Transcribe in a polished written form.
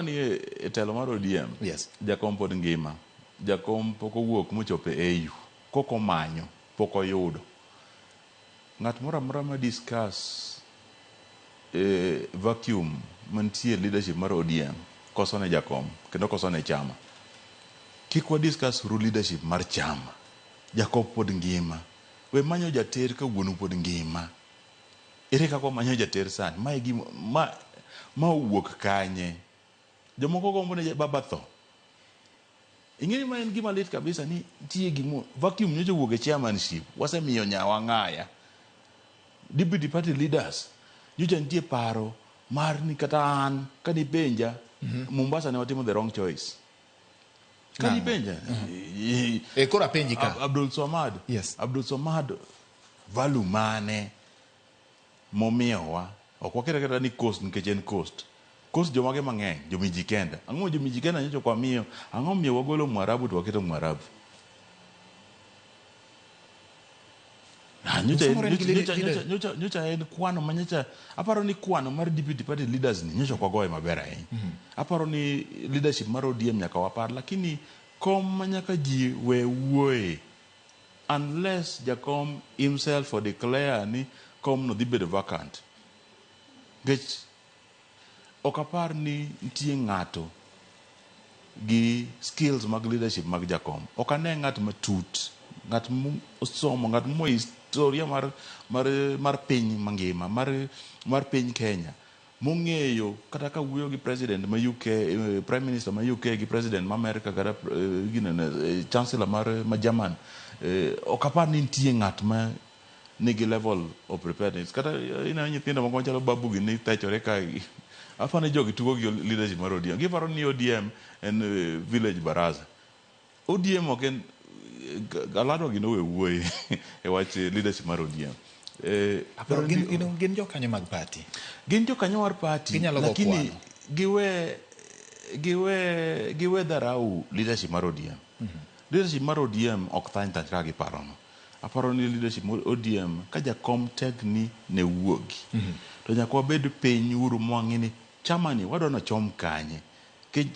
ni Telo mar ODM. Yes. Jakom pod ngima. Jakom pok owuok mochope AU. Koko manyo, pok oyudo. Ng'at moro amora ma discuss vacuum mantie leadership mar ODM koso ne jakom kendo koso ne chama. Kik wa discuss ru leadership mar chama. Jakom pod ngima. We manyo jater ka wuonu pod ngima. Ere kako manyo jater sani. Ma owuok kanye. Jomoko gombo ne baba tho. Ingeni ma en gima lit kabisa ni tie gimo vacuum nyocha wuok e chairmanship. Wasemiyo nyawa ng'aya. Deputy party leaders nyocha nitie paro mar ni kata an kani penja Mombasa ne watimo the wrong choice. Kani penja kora penji ka Abdul Somad. Yes. Abdul Somad value mane momiyowa ok wakera kata ni coast nikech en coast. Coast jomage mang'eny jomiji kenda. Ang'o jomiji kenda nyocha kwa miyo ang'o miyo wagolo Mwarabu to waketo Mwarabu. Nyocha en kwano manyocha aparo ni kwano mar deputy party leaders ni nyocha kwa goye maber ahinya. Aparo ni leadership mar ODM nyaka wapar lakini kom manyaka ji we wuoye unless Jakom himself or declare ni kom no dhi bedo vacant. Gech okapar ni nitie ng'ato gi skills mag leadership mag Jakom. Okane ng'at matut, ng'at osomo, ng'at mo historia mar piny mangima, mar piny Kenya. Mong'eyo kata ka wuoyo gi president ma UK, prime minister ma UK gi president ma America kata chancellor ma German. Okapar ni nitie ng'at ma nigi level of preparedness. Kata ina nyithindo moko chalo babu gi ni techore ka afane jogi tugo gi leadership mar ODM. Giparo ni ODM en village baraza. ODM ok en galado gi no we wuoye e wach leadership mar ODM. Gin jokanyo mag party. Gin jokanyo mar party lakini giwe dharau leadership mar ODM. Leadership mar ODM ok thany ka giparono. Aparo ni leadership mar ODM ka Jakom tegni ne wuogi. To nyaka wabed piny uru mwang'ini chama ni wadwa no chom kanye. Kech